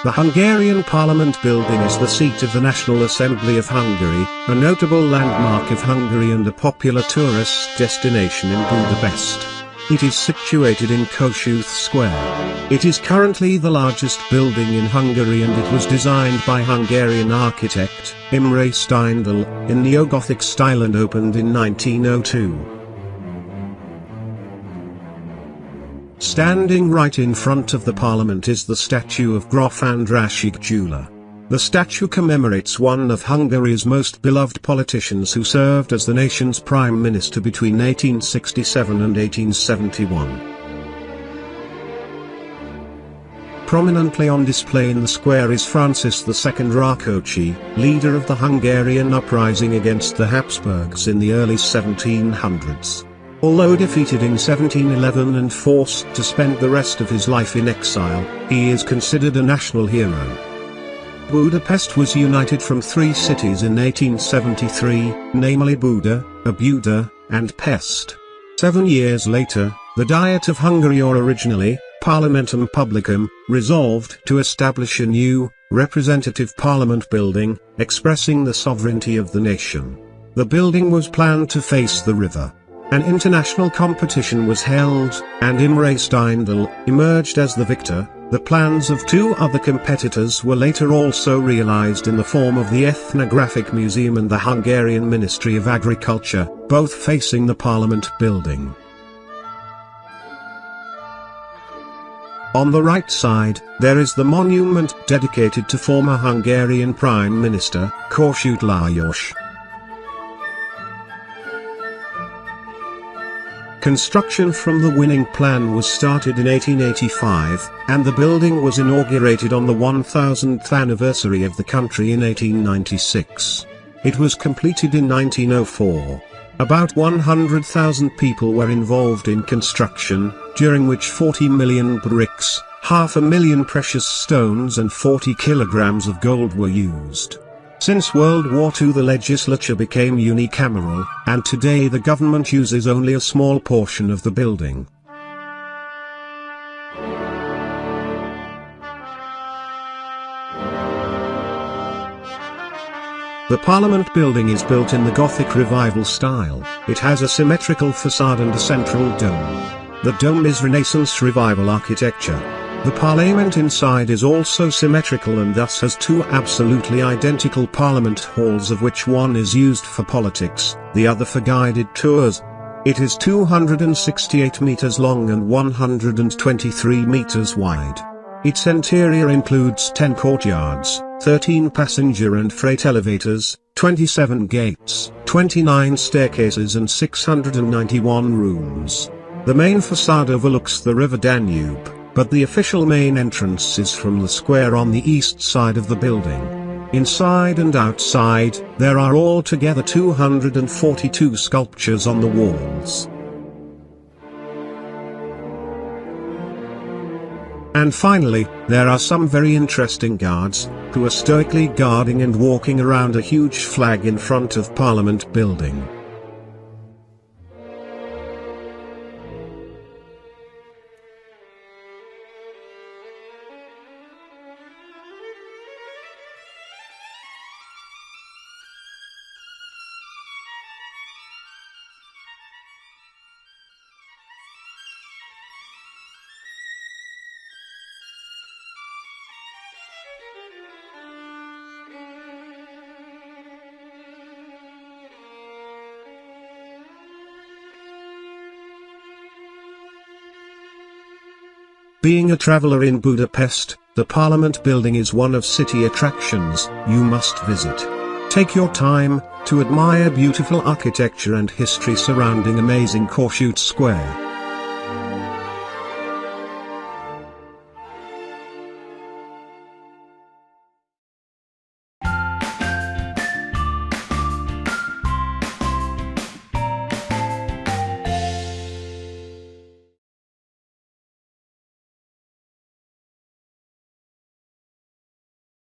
The Hungarian Parliament Building is the seat of the National Assembly of Hungary, a notable landmark of Hungary and a popular tourist destination in Budapest. It is situated in Kossuth Square. It is currently the largest building in Hungary and it was designed by Hungarian architect Imre Steindl in neo-Gothic style and opened in 1902. Standing right in front of the parliament is the statue of Graf and Rashik jeweler. The statue commemorates one of Hungary's most beloved politicians who served as the nation's prime minister between 1867 and 1871. Prominently on display in the square is Francis II Rákóczi, leader of the Hungarian uprising against the Habsburgs in the early 1700s. Although defeated in 1711 and forced to spend the rest of his life in exile, he is considered a national hero. Budapest was united from three cities in 1873, namely Buda, Óbuda, and Pest. 7 years later, the Diet of Hungary, or originally, Parlamentum Publicum, resolved to establish a new, representative parliament building, expressing the sovereignty of the nation. The building was planned to face the river. An international competition was held, and Imre Steindl emerged as the victor. The plans of two other competitors were later also realized in the form of the Ethnographic Museum and the Hungarian Ministry of Agriculture, both facing the Parliament building. On the right side, there is the monument dedicated to former Hungarian Prime Minister, Kossuth Lajos. Construction from the winning plan was started in 1885, and the building was inaugurated on the 1000th anniversary of the country in 1896. It was completed in 1904. About 100,000 people were involved in construction, during which 40 million bricks, 500,000 precious stones and 40 kilograms of gold were used. Since World War II the legislature became unicameral, and today the government uses only a small portion of the building. The Parliament building is built in the Gothic Revival style. It has a symmetrical facade and a central dome. The dome is Renaissance Revival architecture. The Parliament inside is also symmetrical and thus has two absolutely identical Parliament halls, of which one is used for politics, the other for guided tours. It is 268 meters long and 123 meters wide. Its interior includes 10 courtyards, 13 passenger and freight elevators, 27 gates, 29 staircases and 691 rooms. The main facade overlooks the river Danube, but the official main entrance is from the square on the east side of the building. Inside and outside, there are altogether 242 sculptures on the walls. And finally, there are some very interesting guards, who are stoically guarding and walking around a huge flag in front of Parliament building. Being a traveler in Budapest, the Parliament building is one of city attractions you must visit. Take your time to admire beautiful architecture and history surrounding amazing Kossuth Square.